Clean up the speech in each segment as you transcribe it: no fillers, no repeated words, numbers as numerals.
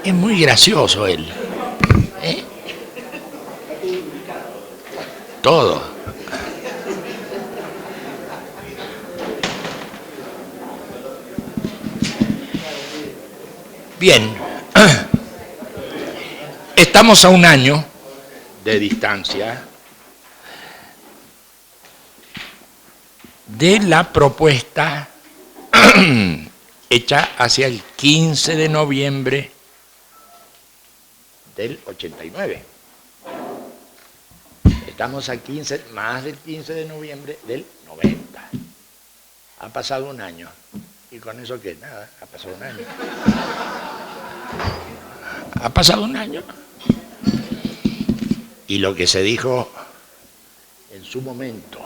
Es muy gracioso él. ¿Eh? Todo. Bien. Estamos a un año de distancia de la propuesta hecha hacia el 15 de noviembre del 89. Estamos a más del 15 de noviembre del 90. Ha pasado un año. ¿Y con eso qué? Nada, ha pasado un año. Ha pasado un año. Y lo que se dijo en su momento,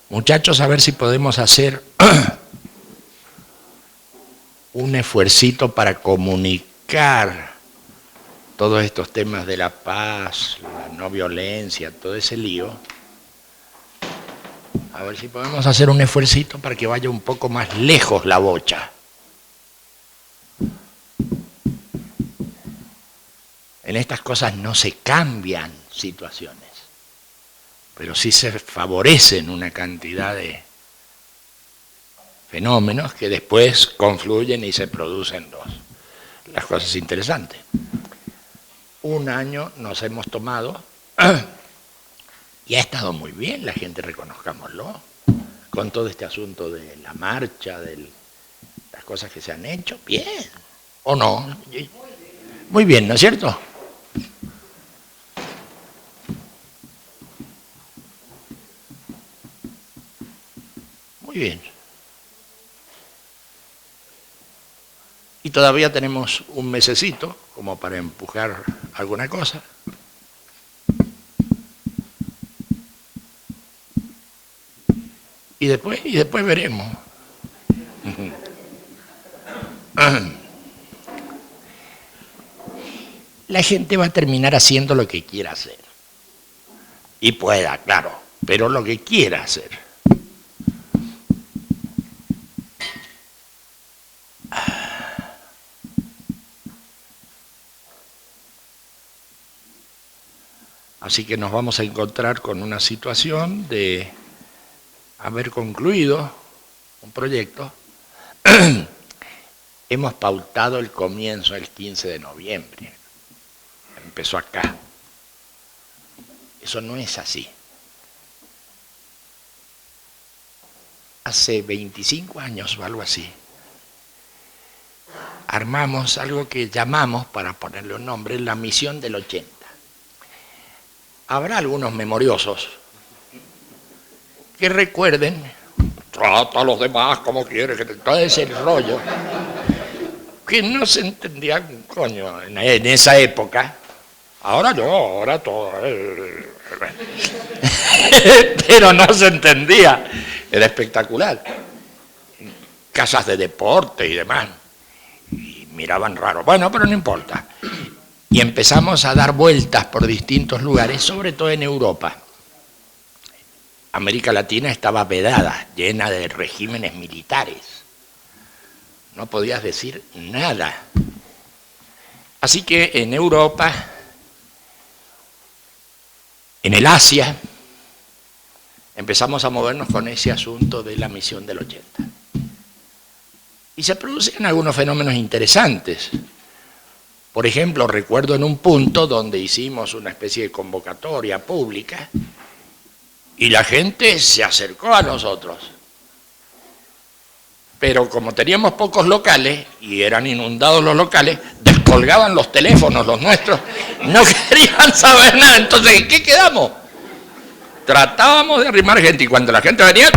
muchachos, a ver si podemos hacer un esfuercito para comunicar todos estos temas de la paz, la no violencia, todo ese lío. A ver si podemos hacer un esfuercito para que vaya un poco más lejos la bocha. En estas cosas no se cambian situaciones, pero sí se favorecen una cantidad de fenómenos que después confluyen y se producen las cosas interesantes. Un año nos hemos tomado y ha estado muy bien, la gente, reconozcámoslo, con todo este asunto de la marcha, de las cosas que se han hecho, bien, ¿o no? Muy bien, ¿no es cierto? Muy bien. Y todavía tenemos un mesecito como para empujar alguna cosa. Y después veremos. La gente va a terminar haciendo lo que quiera hacer. Y pueda, claro, pero lo que quiera hacer. Así que nos vamos a encontrar con una situación de haber concluido un proyecto. Hemos pautado el comienzo el 15 de noviembre. Empezó acá. Eso no es así. Hace 25 años o algo así, armamos algo que llamamos, para ponerle un nombre, la misión del 80. Habrá algunos memoriosos que recuerden, trata a los demás como quieres, que todo ese rollo, que no se entendía un coño en esa época. Ahora no, ahora todo. Pero no se entendía. Era espectacular. Casas de deporte y demás. Y miraban raro. Bueno, pero no importa. Y empezamos a dar vueltas por distintos lugares, sobre todo en Europa. América Latina estaba vedada, llena de regímenes militares. No podías decir nada. Así que en Europa, en el Asia, empezamos a movernos con ese asunto de la misión del 80. Y se producen algunos fenómenos interesantes. Por ejemplo, recuerdo en un punto donde hicimos una especie de convocatoria pública y la gente se acercó a nosotros. Pero como teníamos pocos locales y eran inundados los locales, descolgaban los teléfonos, los nuestros, no querían saber nada. Entonces, ¿en qué quedamos? Tratábamos de arrimar gente y cuando la gente venía,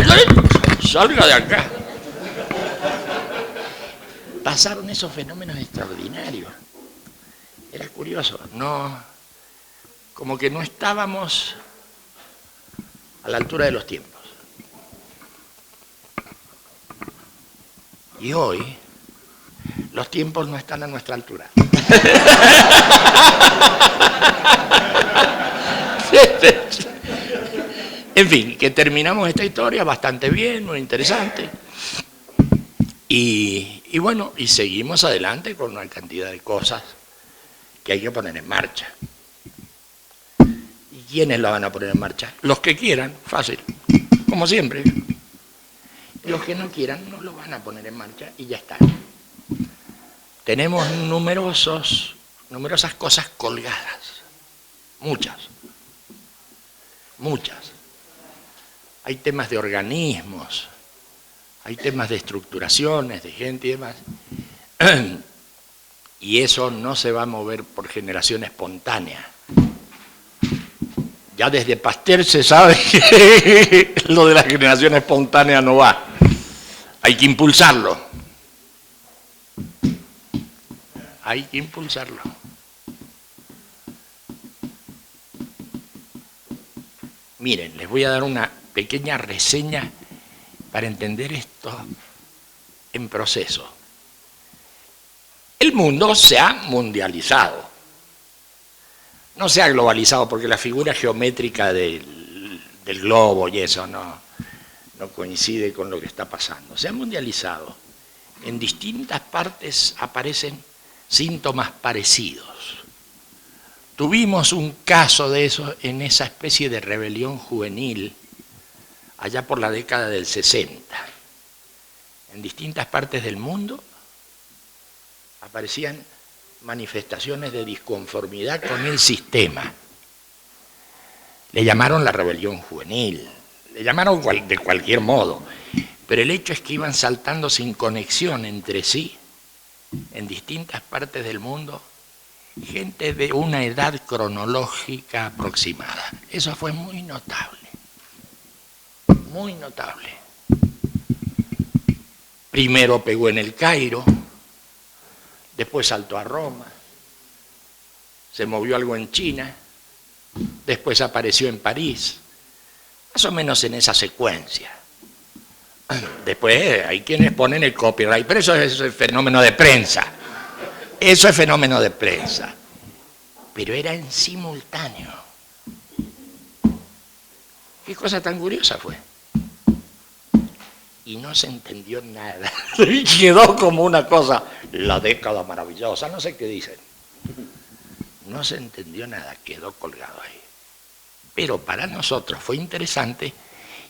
salga de acá. Pasaron esos fenómenos extraordinarios. Era curioso, no, como que no estábamos a la altura de los tiempos. Y hoy los tiempos no están a nuestra altura. En fin, que terminamos esta historia bastante bien, muy interesante. Y Y bueno, y seguimos adelante con una cantidad de cosas que hay que poner en marcha. ¿Y quiénes la van a poner en marcha? Los que quieran, fácil, como siempre. Los que no quieran no lo van a poner en marcha y ya está. Tenemos numerosas cosas colgadas, muchas. Hay temas de organismos, hay temas de estructuraciones, de gente y demás. Y eso no se va a mover por generación espontánea. Ya desde Pasteur se sabe que lo de la generación espontánea no va. Hay que impulsarlo. Hay que impulsarlo. Miren, les voy a dar una pequeña reseña para entender esto en proceso. El mundo se ha mundializado. No se ha globalizado porque la figura geométrica del globo y eso no coincide con lo que está pasando. Se ha mundializado. En distintas partes aparecen síntomas parecidos. Tuvimos un caso de eso en esa especie de rebelión juvenil allá por la década del 60. En distintas partes del mundo aparecían manifestaciones de disconformidad con el sistema. Le llamaron la rebelión juvenil, le llamaron de cualquier modo, pero el hecho es que iban saltando sin conexión entre sí en distintas partes del mundo gente de una edad cronológica aproximada. Eso fue muy notable, muy notable. Primero pegó en el Cairo, después saltó a Roma, se movió algo en China, después apareció en París, más o menos en esa secuencia. Después hay quienes ponen el copyright, pero eso es fenómeno de prensa. Eso es fenómeno de prensa. Pero era en simultáneo. Qué cosa tan curiosa fue. Y no se entendió nada. Y quedó como una cosa, la década maravillosa, no sé qué dicen. No se entendió nada, quedó colgado ahí. Pero para nosotros fue interesante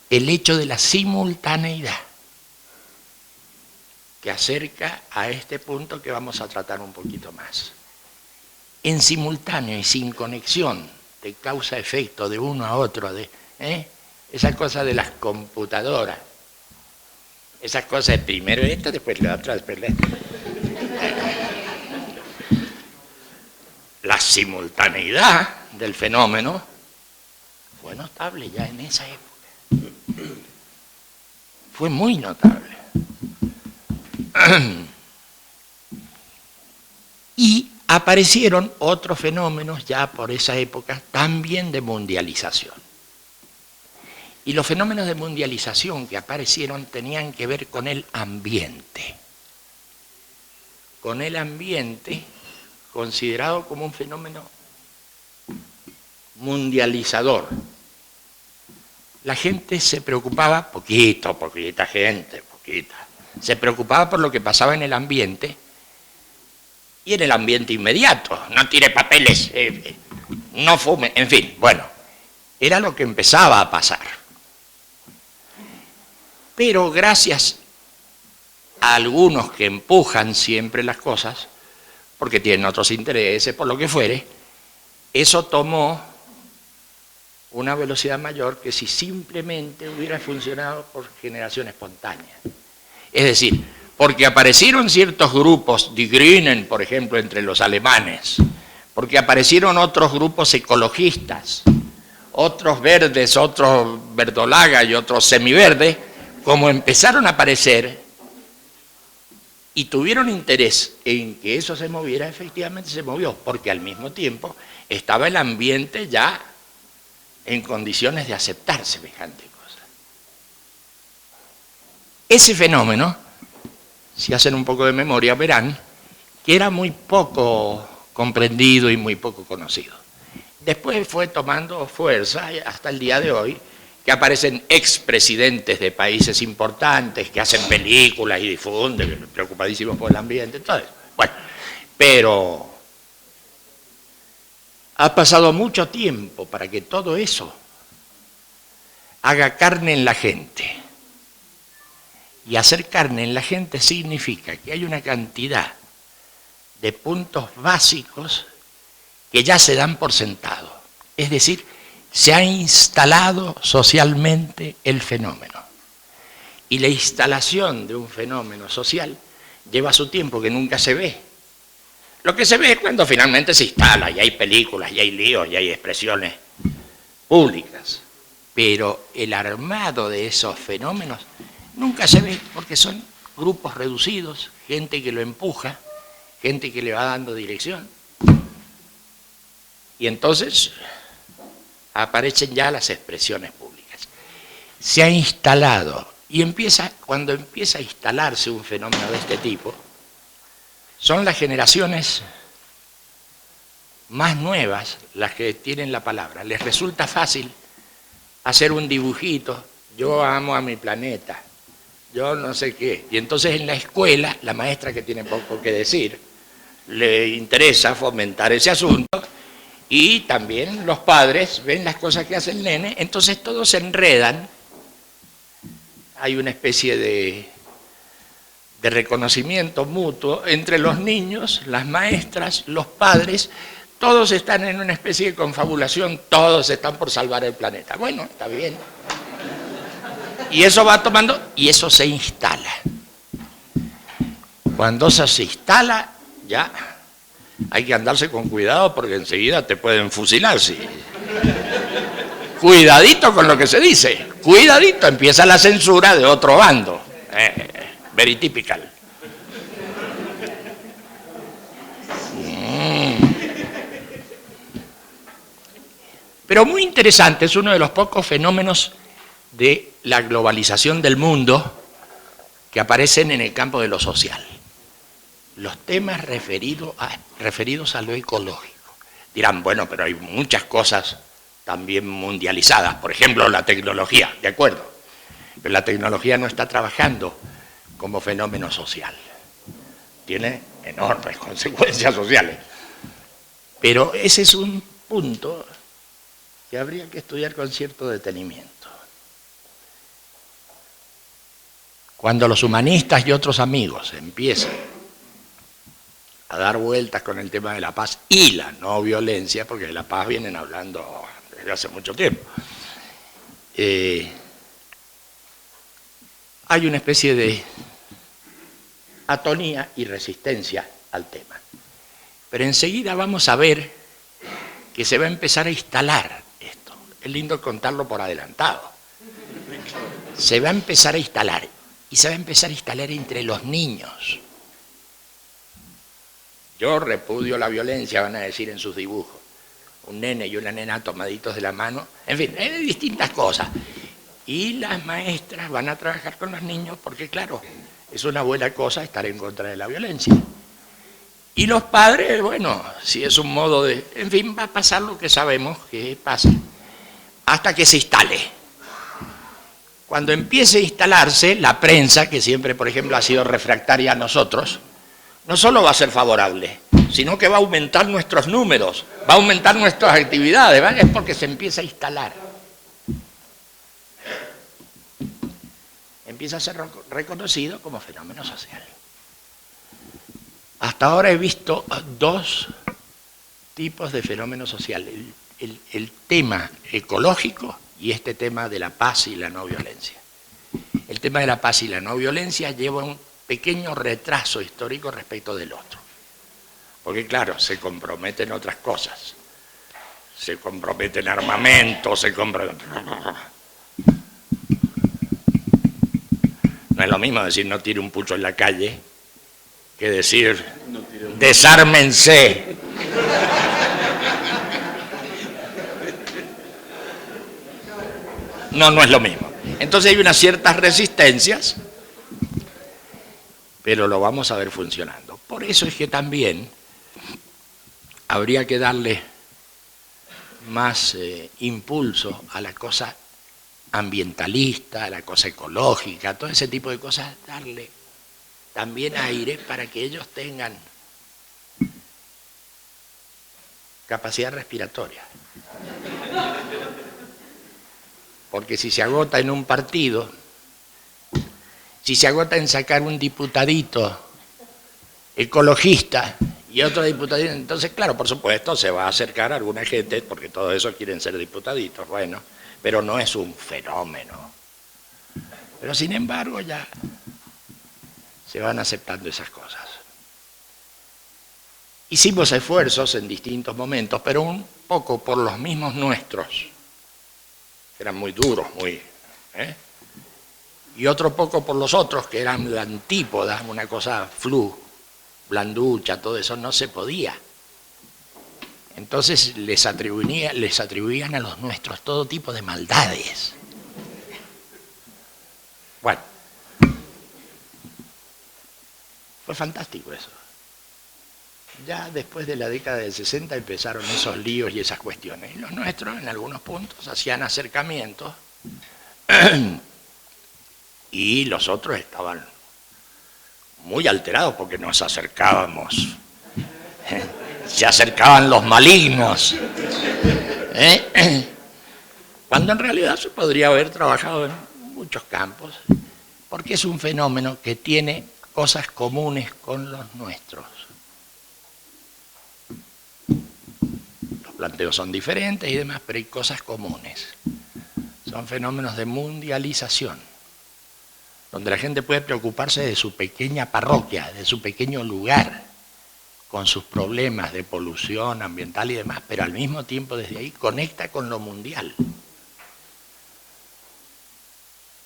el hecho de la simultaneidad, que acerca a este punto que vamos a tratar un poquito más. En simultáneo y sin conexión de causa-efecto de uno a otro, esa cosa de las computadoras, esas cosas de primero esta, después la otra, después la otra. La simultaneidad del fenómeno fue notable ya en esa época. Fue muy notable. Y aparecieron otros fenómenos ya por esa época también de mundialización. Y los fenómenos de mundialización que aparecieron tenían que ver con el ambiente. Con el ambiente considerado como un fenómeno mundializador. La gente se preocupaba, poquita gente, se preocupaba por lo que pasaba en el ambiente y en el ambiente inmediato. No tire papeles, no fume, en fin, bueno, era lo que empezaba a pasar. Pero gracias a algunos que empujan siempre las cosas, porque tienen otros intereses, por lo que fuere, eso tomó una velocidad mayor que si simplemente hubiera funcionado por generación espontánea. Es decir, porque aparecieron ciertos grupos, Die Grünen, por ejemplo, entre los alemanes, porque aparecieron otros grupos ecologistas, otros verdes, otros verdolaga y otros semiverdes, como empezaron a aparecer y tuvieron interés en que eso se moviera, efectivamente se movió, porque al mismo tiempo estaba el ambiente ya en condiciones de aceptar semejante cosa. Ese fenómeno, si hacen un poco de memoria, verán que era muy poco comprendido y muy poco conocido. Después fue tomando fuerza hasta el día de hoy, que aparecen expresidentes de países importantes, que hacen películas y difunden, preocupadísimos por el ambiente, todo eso. Bueno, pero ha pasado mucho tiempo para que todo eso haga carne en la gente. Y hacer carne en la gente significa que hay una cantidad de puntos básicos que ya se dan por sentado. Es decir, se ha instalado socialmente el fenómeno. Y la instalación de un fenómeno social lleva su tiempo, que nunca se ve. Lo que se ve es cuando finalmente se instala, y hay películas, y hay líos, y hay expresiones públicas. Pero el armado de esos fenómenos nunca se ve, porque son grupos reducidos, gente que lo empuja, gente que le va dando dirección. Y entonces aparecen ya las expresiones públicas. Se ha instalado, y cuando empieza a instalarse un fenómeno de este tipo, son las generaciones más nuevas las que tienen la palabra. Les resulta fácil hacer un dibujito, yo amo a mi planeta, yo no sé qué. Y entonces en la escuela, la maestra, que tiene poco que decir, le interesa fomentar ese asunto, y también los padres ven las cosas que hace el nene, entonces todos se enredan. Hay una especie de reconocimiento mutuo entre los niños, las maestras, los padres, todos están en una especie de confabulación, todos están por salvar el planeta. Bueno, está bien. Y eso va tomando, y eso se instala. Cuando eso se instala, ya hay que andarse con cuidado, porque enseguida te pueden fusilar. ¿Sí? Cuidadito con lo que se dice, cuidadito, empieza la censura de otro bando. Very typical. Pero muy interesante, es uno de los pocos fenómenos de la globalización del mundo que aparecen en el campo de lo social. Los temas referidos a lo ecológico. Dirán, bueno, pero hay muchas cosas también mundializadas, por ejemplo, la tecnología, ¿de acuerdo? Pero la tecnología no está trabajando como fenómeno social. Tiene enormes consecuencias sociales. Pero ese es un punto que habría que estudiar con cierto detenimiento. Cuando los humanistas y otros amigos empiezan a dar vueltas con el tema de la paz y la no violencia, porque de la paz vienen hablando desde hace mucho tiempo, hay una especie de atonía y resistencia al tema. Pero enseguida vamos a ver que se va a empezar a instalar esto. Es lindo contarlo por adelantado. Se va a empezar a instalar, y se va a empezar a instalar entre los niños. Yo repudio la violencia, van a decir en sus dibujos. Un nene y una nena tomaditos de la mano, en fin, hay distintas cosas. Y las maestras van a trabajar con los niños porque, claro, es una buena cosa estar en contra de la violencia. Y los padres, bueno, si es un modo de... En fin, va a pasar lo que sabemos que pasa, hasta que se instale. Cuando empiece a instalarse, la prensa, que siempre, por ejemplo, ha sido refractaria a nosotros, no solo va a ser favorable, sino que va a aumentar nuestros números, va a aumentar nuestras actividades, ¿vale? Es porque se empieza a instalar. Empieza a ser reconocido como fenómeno social. Hasta ahora he visto dos tipos de fenómenos sociales, el tema ecológico y este tema de la paz y la no violencia. El tema de la paz y la no violencia lleva un pequeño retraso histórico respecto del otro, porque claro, se comprometen otras cosas, se comprometen armamentos, no es lo mismo decir no tire un pucho en la calle que decir desármense. No es lo mismo. Entonces hay unas ciertas resistencias, pero lo vamos a ver funcionando. Por eso es que también habría que darle más impulso a la cosa ambientalista, la cosa ecológica, todo ese tipo de cosas, darle también aire para que ellos tengan capacidad respiratoria. Porque si se agota en un partido, si se agota en sacar un diputadito ecologista y otro diputadito, entonces claro, por supuesto se va a acercar a alguna gente, porque todos esos quieren ser diputaditos, bueno, pero no es un fenómeno. Pero sin embargo ya se van aceptando esas cosas. Hicimos esfuerzos en distintos momentos, pero un poco por los mismos nuestros, que eran muy duros, y otro poco por los otros, que eran la antípoda, una cosa blanducha, todo eso no se podía. Entonces les atribuían a los nuestros todo tipo de maldades. Bueno, fue fantástico eso. Ya después de la década del 60 empezaron esos líos y esas cuestiones. Y los nuestros, en algunos puntos, hacían acercamientos y los otros estaban muy alterados porque nos acercábamos. Se acercaban los malignos. Cuando en realidad se podría haber trabajado en muchos campos, porque es un fenómeno que tiene cosas comunes con los nuestros. Los planteos son diferentes y demás, pero hay cosas comunes. Son fenómenos de mundialización, donde la gente puede preocuparse de su pequeña parroquia, de su pequeño lugar, con sus problemas de polución ambiental y demás, pero al mismo tiempo desde ahí conecta con lo mundial.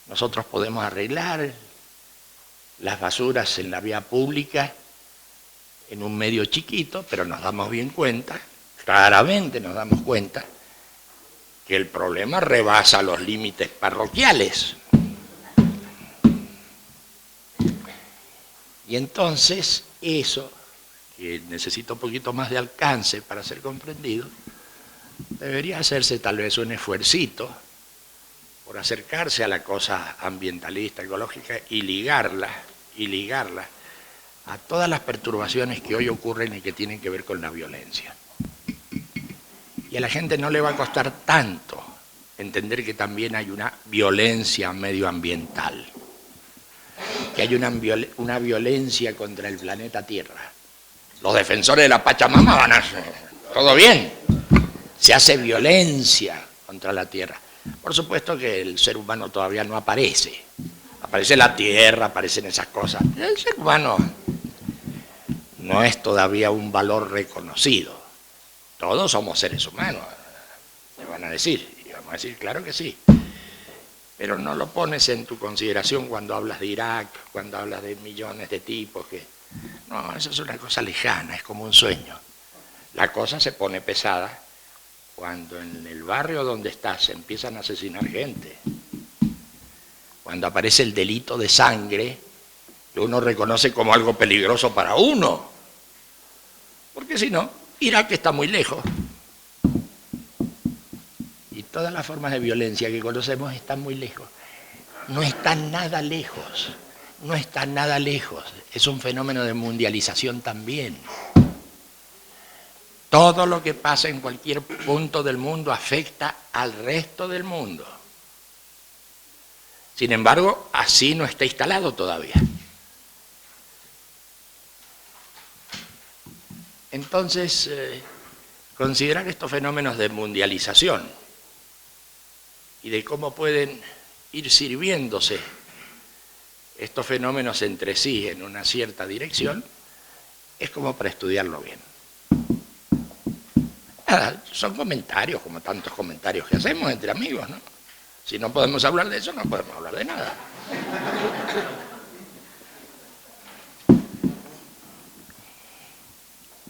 Nosotros podemos arreglar las basuras en la vía pública en un medio chiquito, pero nos damos bien cuenta, claramente nos damos cuenta, que el problema rebasa los límites parroquiales. Y entonces eso, que necesita un poquito más de alcance para ser comprendido, debería hacerse tal vez un esfuercito por acercarse a la cosa ambientalista, ecológica y ligarla a todas las perturbaciones que hoy ocurren y que tienen que ver con la violencia. Y a la gente no le va a costar tanto entender que también hay una violencia medioambiental, que hay una violencia contra el planeta Tierra. Los defensores de la Pachamama van a... ¿Todo bien? Se hace violencia contra la Tierra. Por supuesto que el ser humano todavía no aparece. Aparece la Tierra, aparecen esas cosas. El ser humano no es todavía un valor reconocido. Todos somos seres humanos, me van a decir. Y vamos a decir, claro que sí. Pero no lo pones en tu consideración cuando hablas de Irak, cuando hablas de millones de tipos que... No, eso es una cosa lejana, es como un sueño. La cosa se pone pesada cuando en el barrio donde estás se empiezan a asesinar gente. Cuando aparece el delito de sangre, que uno reconoce como algo peligroso para uno. Porque si no, Irak está muy lejos. Y todas las formas de violencia que conocemos están muy lejos. No están nada lejos. No están nada lejos. Es un fenómeno de mundialización también. Todo lo que pasa en cualquier punto del mundo afecta al resto del mundo. Sin embargo, así no está instalado todavía. Entonces, considerar estos fenómenos de mundialización y de cómo pueden ir sirviéndose estos fenómenos entre sí en una cierta dirección, es como para estudiarlo bien. Nada, son comentarios, como tantos comentarios que hacemos entre amigos, ¿no? Si no podemos hablar de eso, no podemos hablar de nada.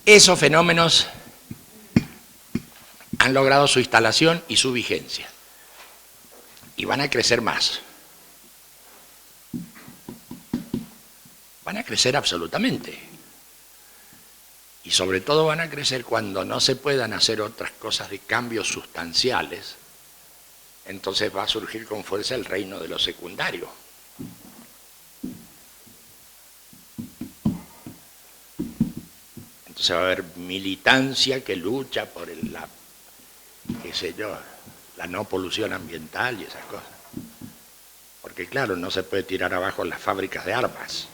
Esos fenómenos han logrado su instalación y su vigencia. Y van a crecer más. Van a crecer absolutamente. Y sobre todo van a crecer cuando no se puedan hacer otras cosas de cambios sustanciales entonces va a surgir con fuerza el reino de lo secundario. Entonces va a haber militancia que lucha por qué sé yo, la no polución ambiental y esas cosas. Porque claro, no se puede tirar abajo las fábricas de armas.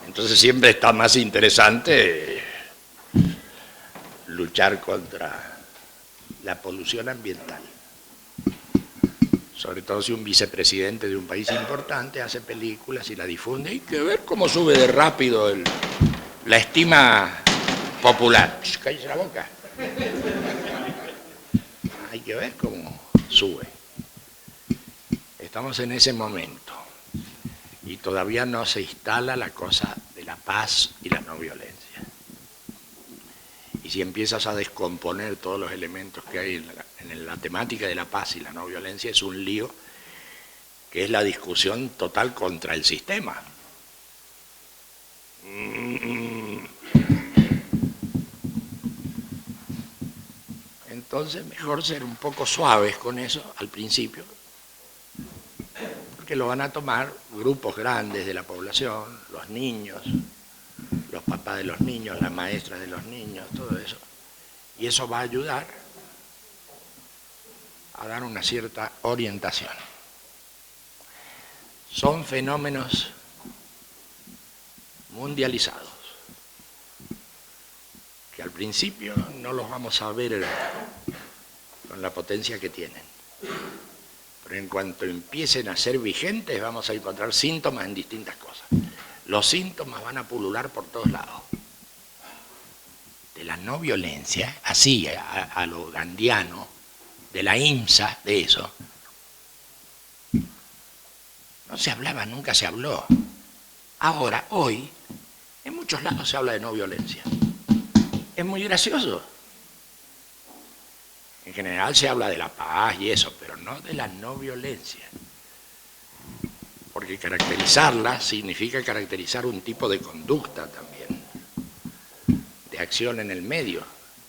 Entonces siempre está más interesante luchar contra la polución ambiental. Sobre todo si un vicepresidente de un país importante hace películas y la difunde. Hay que ver cómo sube de rápido la estima popular. Cállese la boca. Hay que ver cómo sube. Estamos en ese momento y todavía no se instala la cosa de la paz y la no violencia. Y si empiezas a descomponer todos los elementos que hay en la temática de la paz y la no violencia, es un lío que es la discusión total contra el sistema. Entonces, mejor ser un poco suaves con eso al principio, porque lo van a tomar grupos grandes de la población, los niños, los papás de los niños, las maestras de los niños, todo eso. Y eso va a ayudar a dar una cierta orientación. Son fenómenos mundializados, que al principio no los vamos a ver con la potencia que tienen. Pero en cuanto empiecen a ser vigentes, vamos a encontrar síntomas en distintas cosas. Los síntomas van a pulular por todos lados. De la no violencia, así, a lo gandiano, de la IMSA, de eso. No se hablaba, nunca se habló. Ahora, hoy, en muchos lados se habla de no violencia. Es muy gracioso. En general se habla de la paz y eso, pero no de la no violencia. Porque caracterizarla significa caracterizar un tipo de conducta también, de acción en el medio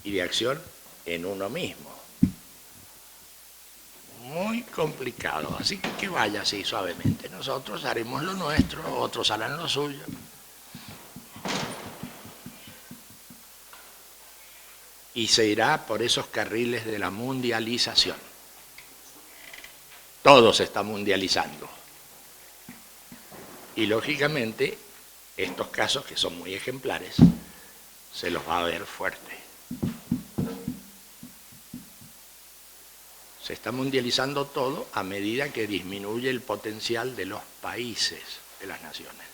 y de acción en uno mismo. Muy complicado, así que vaya así suavemente. Nosotros haremos lo nuestro, otros harán lo suyo. Y se irá por esos carriles de la mundialización. Todo se está mundializando. Y lógicamente, estos casos que son muy ejemplares, se los va a ver fuerte. Se está mundializando todo a medida que disminuye el potencial de los países, de las naciones.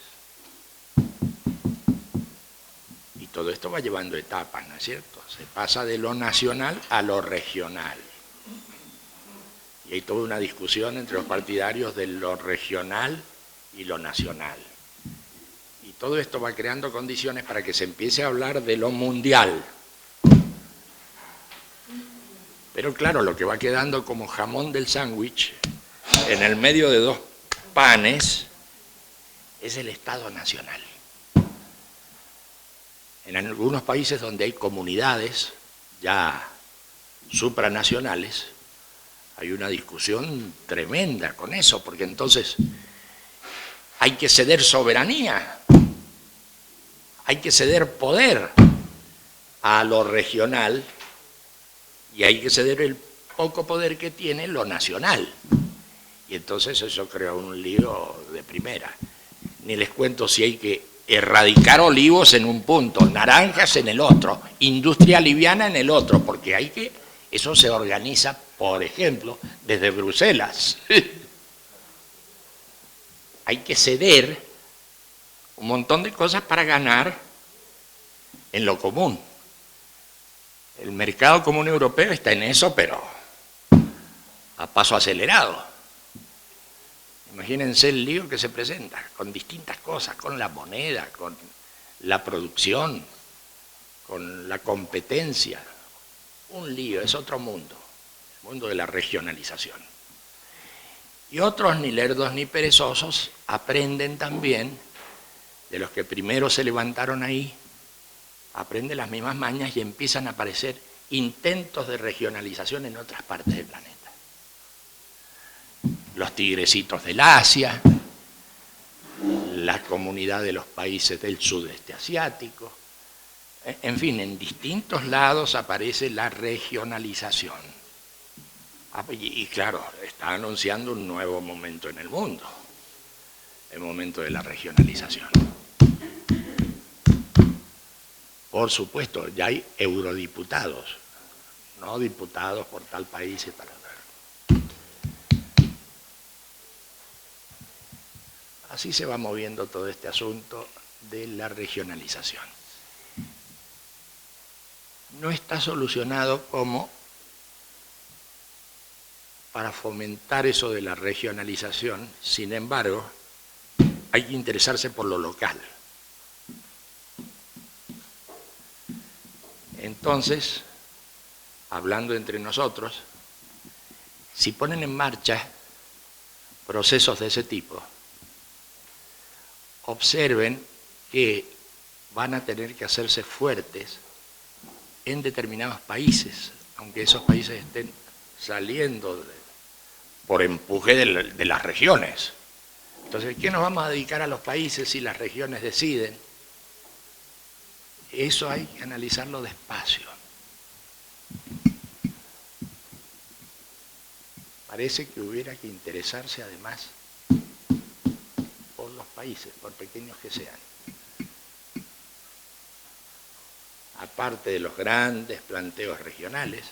Y todo esto va llevando etapas, ¿no es cierto? Se pasa de lo nacional a lo regional. Y hay toda una discusión entre los partidarios de lo regional y lo nacional. Y todo esto va creando condiciones para que se empiece a hablar de lo mundial. Pero claro, lo que va quedando como jamón del sándwich, en el medio de dos panes, es el Estado nacional. En algunos países donde hay comunidades ya supranacionales, hay una discusión tremenda con eso, porque entonces hay que ceder soberanía, hay que ceder poder a lo regional y hay que ceder el poco poder que tiene lo nacional. Y entonces eso crea un lío de primera. Ni les cuento si hay que erradicar olivos en un punto, naranjas en el otro, industria liviana en el otro, porque eso se organiza, por ejemplo, desde Bruselas. Hay que ceder un montón de cosas para ganar en lo común. El mercado común europeo está en eso, pero a paso acelerado. Imagínense el lío que se presenta con distintas cosas, con la moneda, con la producción, con la competencia. Un lío, es otro mundo, el mundo de la regionalización. Y otros, ni lerdos ni perezosos, aprenden también de los que primero se levantaron ahí, aprenden las mismas mañas y empiezan a aparecer intentos de regionalización en otras partes del planeta. los tigrecitos del Asia, la comunidad de los países del sudeste asiático. En fin, en distintos lados aparece la regionalización. Y claro, está anunciando un nuevo momento en el mundo, el momento de la regionalización. Por supuesto, ya hay eurodiputados, no diputados por tal país y tal otro. Así se va moviendo todo este asunto de la regionalización. No está solucionado como para fomentar eso de la regionalización, sin embargo, hay que interesarse por lo local. Entonces, hablando entre nosotros, si ponen en marcha procesos de ese tipo, observen que van a tener que hacerse fuertes en determinados países, aunque esos países estén saliendo por empuje de las regiones. Entonces, ¿qué nos vamos a dedicar a los países si las regiones deciden? Eso hay que analizarlo despacio. Parece que hubiera que interesarse además por los países, por pequeños que sean. Aparte de los grandes planteos regionales,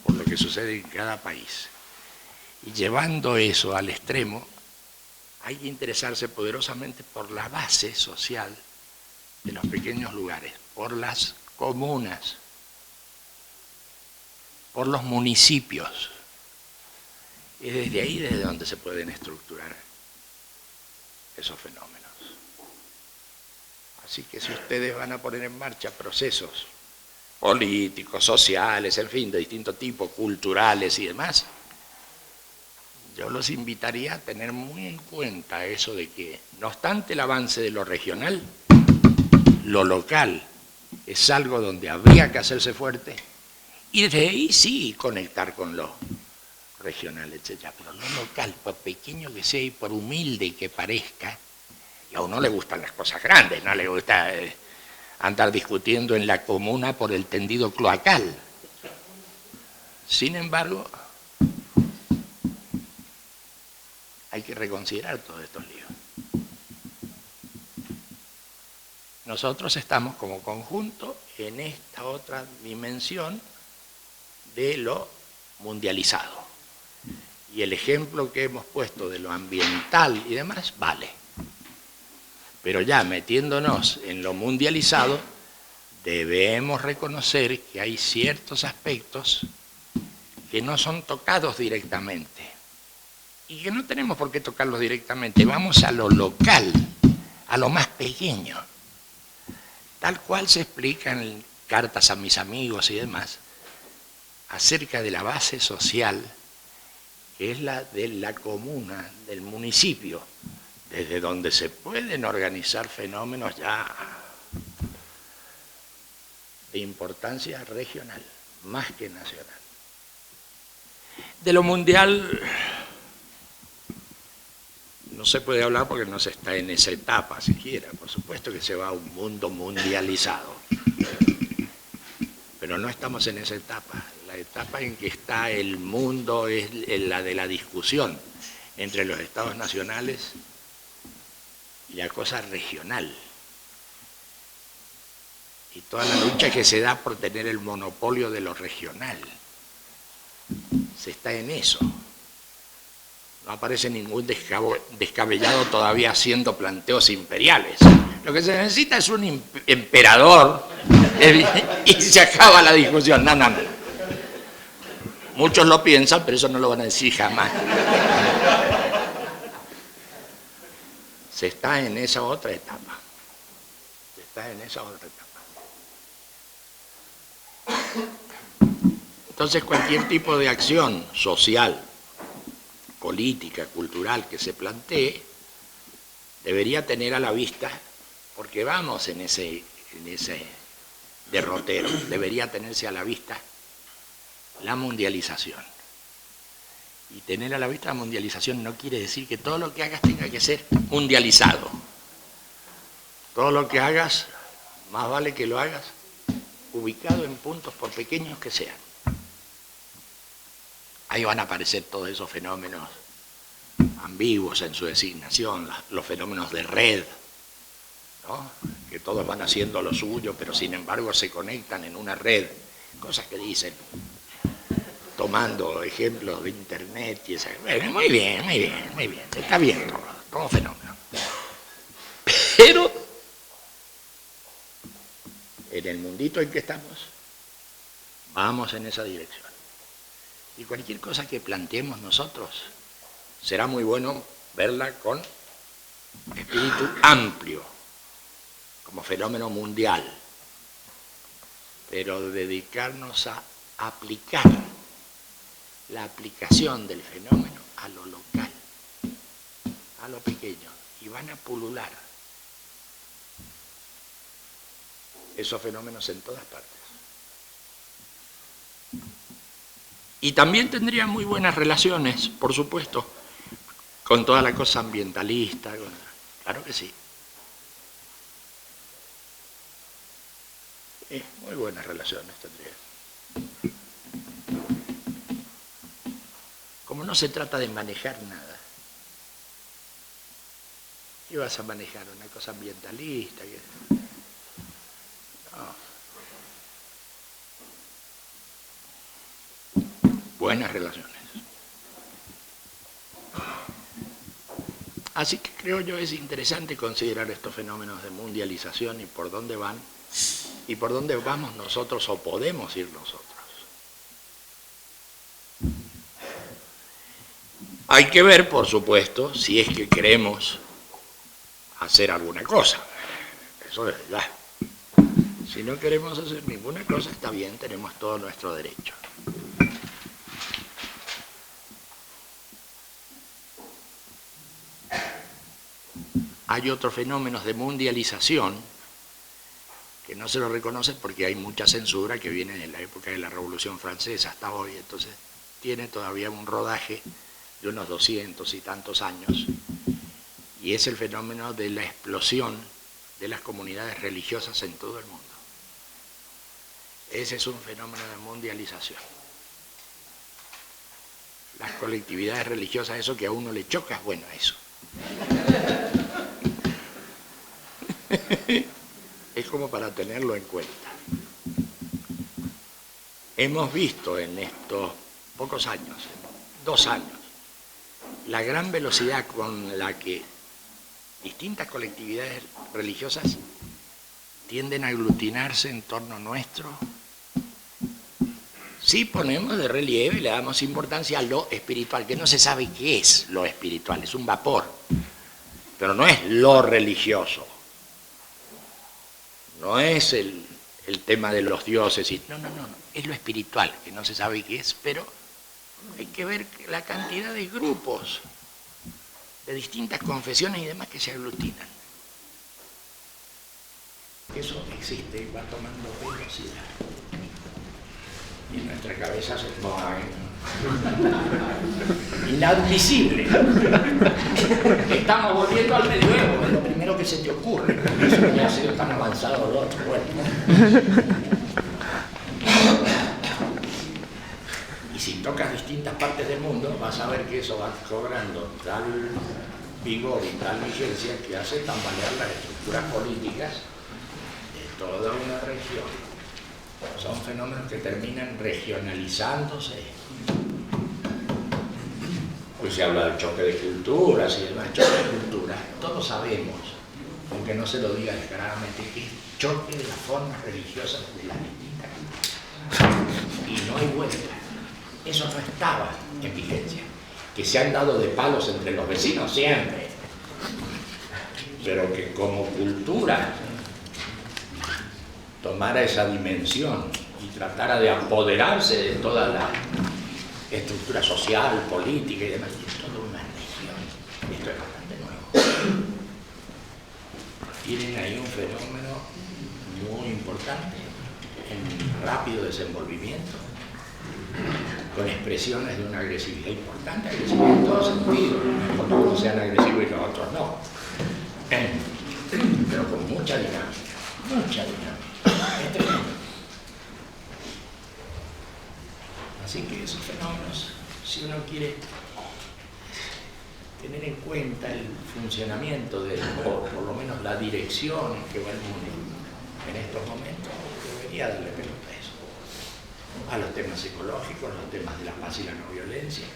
por lo que sucede en cada país. Y llevando eso al extremo, hay que interesarse poderosamente por la base social de los pequeños lugares, por las comunas, por los municipios. Es desde ahí desde donde se pueden estructurar esos fenómenos. Así que si ustedes van a poner en marcha procesos políticos, sociales, en fin, de distinto tipo, culturales y demás, yo los invitaría a tener muy en cuenta eso de que, no obstante el avance de lo regional, lo local es algo donde habría que hacerse fuerte y desde ahí sí conectar con lo regional, etc. Pero lo local, por pequeño que sea y por humilde que parezca, y a uno le gustan las cosas grandes, no le gusta andar discutiendo en la comuna por el tendido cloacal. Sin embargo, hay que reconsiderar todos estos líos. Nosotros estamos como conjunto en esta otra dimensión de lo mundializado. Y el ejemplo que hemos puesto de lo ambiental y demás, vale. Pero ya metiéndonos en lo mundializado, debemos reconocer que hay ciertos aspectos que no son tocados directamente. Y que no tenemos por qué tocarlos directamente. Vamos a lo local, a lo más pequeño. Tal cual se explica en cartas a mis amigos y demás, acerca de la base social, que es la de la comuna, del municipio, desde donde se pueden organizar fenómenos ya de importancia regional, más que nacional. De lo mundial no se puede hablar porque no se está en esa etapa siquiera. Por supuesto que se va a un mundo mundializado, pero no estamos en esa etapa. La etapa en que está el mundo es la de la discusión entre los estados nacionales y la cosa regional. Y toda la lucha que se da por tener el monopolio de lo regional. Se está en eso. No aparece ningún descabellado todavía haciendo planteos imperiales. Lo que se necesita es un emperador y se acaba la discusión. No, no, no. Muchos lo piensan, pero eso no lo van a decir jamás. Se está en esa otra etapa. Se está en esa otra etapa. Entonces, cualquier tipo de acción social, política, cultural que se plantee, debería tener a la vista, porque vamos en ese derrotero, debería tenerse a la vista la mundialización. Y tener a la vista la mundialización no quiere decir que todo lo que hagas tenga que ser mundializado. Todo lo que hagas, más vale que lo hagas ubicado en puntos por pequeños que sean. Ahí van a aparecer todos esos fenómenos ambiguos en su designación, los fenómenos de red, ¿no? Que todos van haciendo lo suyo, pero sin embargo se conectan en una red, cosas que dicen, tomando ejemplos de internet y esa. Bueno, muy bien, está bien todo fenómeno. Pero en el mundito en que estamos, vamos en esa dirección. Y cualquier cosa que planteemos nosotros, será muy bueno verla con espíritu amplio, como fenómeno mundial, pero dedicarnos a aplicar la aplicación del fenómeno a lo local, a lo pequeño, y van a pulular esos fenómenos en todas partes. Y también tendría muy buenas relaciones, por supuesto, con toda la cosa ambientalista, claro que sí. Muy buenas relaciones tendría. Como no se trata de manejar nada, ¿qué vas a manejar? Una cosa ambientalista. No. Buenas relaciones. Así que creo yo es interesante considerar estos fenómenos de mundialización y por dónde van y por dónde vamos nosotros o podemos ir nosotros. Hay que ver, por supuesto, si es que queremos hacer alguna cosa. Eso es verdad. Si no queremos hacer ninguna cosa, está bien, tenemos todo nuestro derecho. Hay otros fenómenos de mundialización que no se lo reconocen porque hay mucha censura que viene de la época de la Revolución Francesa hasta hoy, entonces tiene todavía un rodaje de unos 200 y tantos años, y es el fenómeno de la explosión de las comunidades religiosas en todo el mundo. Ese es un fenómeno de mundialización. Las colectividades religiosas, eso que a uno le choca, bueno, eso. Es como para tenerlo en cuenta. Hemos visto en estos pocos años, 2 años, la gran velocidad con la que distintas colectividades religiosas tienden a aglutinarse en torno nuestro. Sí ponemos de relieve y le damos importancia a lo espiritual, que no se sabe qué es lo espiritual, es un vapor, pero no es lo religioso. No es el tema de los dioses, no, es lo espiritual, que no se sabe qué es, pero hay que ver la cantidad de grupos, de distintas confesiones y demás que se aglutinan. Eso existe y va tomando velocidad. Y en nuestra cabeza se mueve inadmisible. Estamos volviendo al medioevo, es lo primero que se te ocurre. Eso ya ha sido tan avanzado lo otro. Bueno. Y si tocas distintas partes del mundo, vas a ver que eso va cobrando tal vigor y tal vigencia que hace tambalear las estructuras políticas de toda una región. Son fenómenos que terminan regionalizándose. Hoy se habla del choque de culturas y demás. Choque de culturas, todos sabemos, aunque no se lo diga descaradamente, que es choque de las formas religiosas de las distintas culturas. Y no hay vuelta. Eso no estaba en vigencia. Que se han dado de palos entre los vecinos siempre, pero que como cultura tomara esa dimensión y tratara de apoderarse de toda la estructura social, política y demás, y es toda una región. Esto es bastante nuevo. Tienen ahí un fenómeno muy importante, en rápido desenvolvimiento. con expresiones de una agresividad importante, agresividad en todo sentido, porque unos sean agresivos y los otros no, pero con mucha dinámica, mucha dinámica. Es tremendo. Así que esos fenómenos, si uno quiere tener en cuenta el funcionamiento o por lo menos la dirección en que va el mundo en estos momentos, debería darle pelota a eso, a los temas psicológicos, los temas de la paz y la no violencia,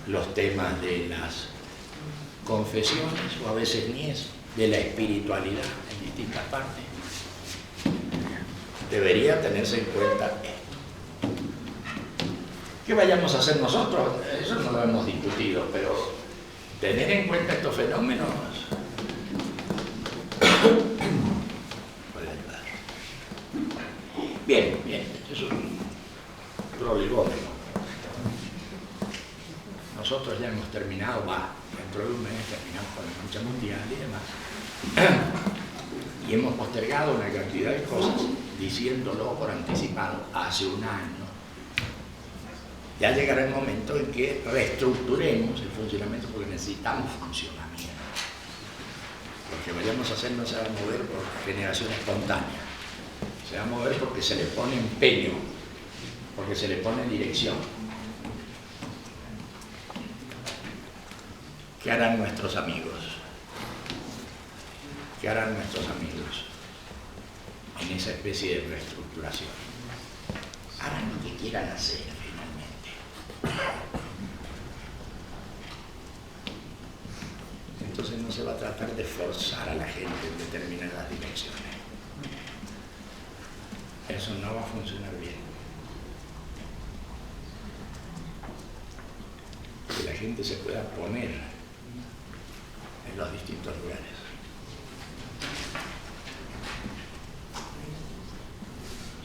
los temas de las confesiones, o a veces ni eso, de la espiritualidad en distintas partes. Debería tenerse en cuenta esto. ¿Qué vayamos a hacer nosotros? Eso no lo hemos discutido, pero tener en cuenta estos fenómenos puede ayudar. Bien, bien, es un prolegómeno. Nosotros ya hemos terminado, dentro de un mes terminamos con la lucha mundial y demás. Y hemos postergado una cantidad de cosas, diciéndolo por anticipado hace un año. Ya llegará el momento en que reestructuremos el funcionamiento, porque necesitamos funcionamiento. Lo que vayamos a hacer no se va a mover por generación espontánea, se va a mover porque se le pone empeño, porque se le pone dirección. ¿Qué harán nuestros amigos? ¿Qué harán nuestros amigos en esa especie de reestructuración? Harán lo que quieran hacer. Entonces no se va a tratar de forzar a la gente en determinadas direcciones. Eso no va a funcionar bien. Que la gente se pueda poner en los distintos lugares.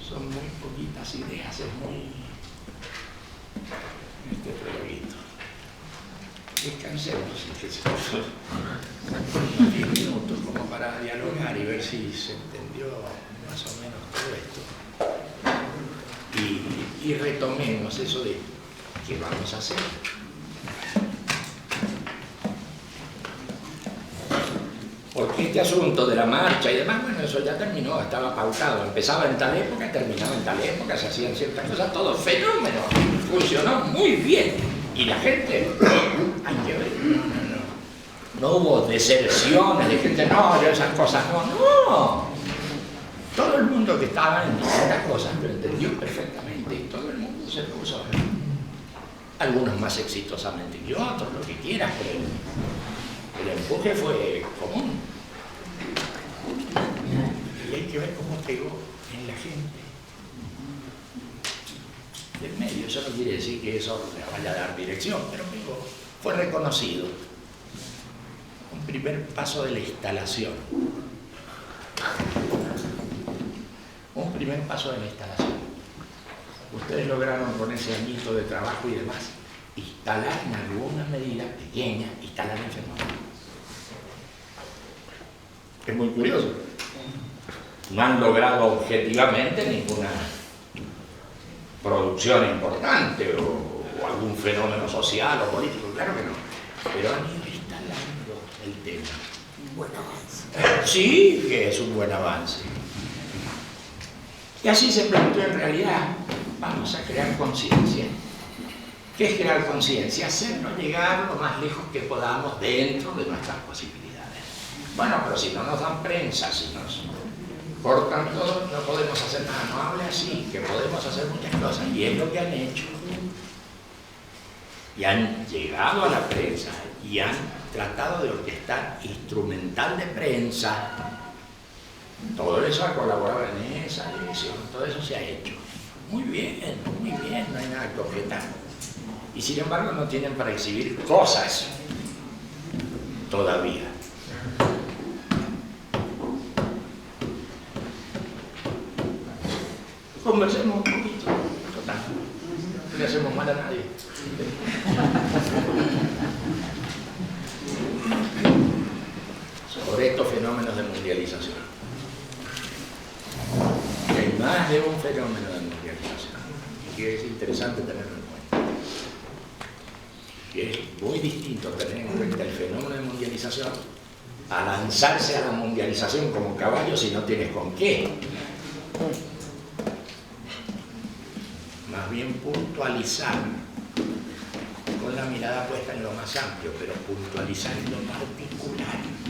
Son muy poquitas ideas, es muy... este prologuito. Descansemos unos 10 minutos como para dialogar y ver si se entendió más o menos todo esto. Y retomemos eso de qué vamos a hacer. Porque este asunto de la marcha y demás, bueno, eso ya terminó, estaba pautado. Empezaba en tal época, terminaba en tal época, se hacían ciertas cosas, todo fenómeno. Funcionó muy bien. Y la gente, hay que ver, no hubo deserciones de gente, no, yo esas cosas no. Todo el mundo que estaba en distintas cosas lo entendió perfectamente y todo el mundo se puso. Algunos más exitosamente que otros, lo que quieras, pero el empuje fue común. Y hay que ver cómo pegó en la gente del medio. Eso no quiere decir que eso le vaya a dar dirección, pero fue reconocido. Un primer paso de la instalación. Un primer paso de la instalación. Ustedes lograron con ese añito de trabajo y demás instalar en alguna medida pequeña, instalar el fenómeno. Es muy curioso. No han logrado objetivamente ninguna producción importante o algún fenómeno social o político, claro que no, pero han ido instalando el tema. Un buen avance. Sí, que es un buen avance. Y así se planteó en realidad, vamos a crear conciencia. ¿Qué es crear conciencia? Hacernos llegar lo más lejos que podamos dentro de nuestras posibilidades. Bueno, pero si no nos dan prensa, si nos cortan todo, no podemos hacer nada. No hable así, que podemos hacer muchas cosas. Y es lo que han hecho. Y han llegado a la prensa y han tratado de orquestar instrumental de prensa. Todo eso ha colaborado en esa dirección, todo eso se ha hecho. Muy bien, no hay nada que objetar. Y sin embargo no tienen para exhibir cosas todavía. Conversemos un poquito, total, no le hacemos mal a nadie. Sobre estos fenómenos de mundialización. Hay más de un fenómeno de mundialización, y que es interesante tenerlo en cuenta. que es muy distinto tener en cuenta el fenómeno de mundialización a lanzarse a la mundialización como caballo si no tienes con qué. Más bien puntualizar con la mirada puesta en lo más amplio, pero puntualizar en lo particular.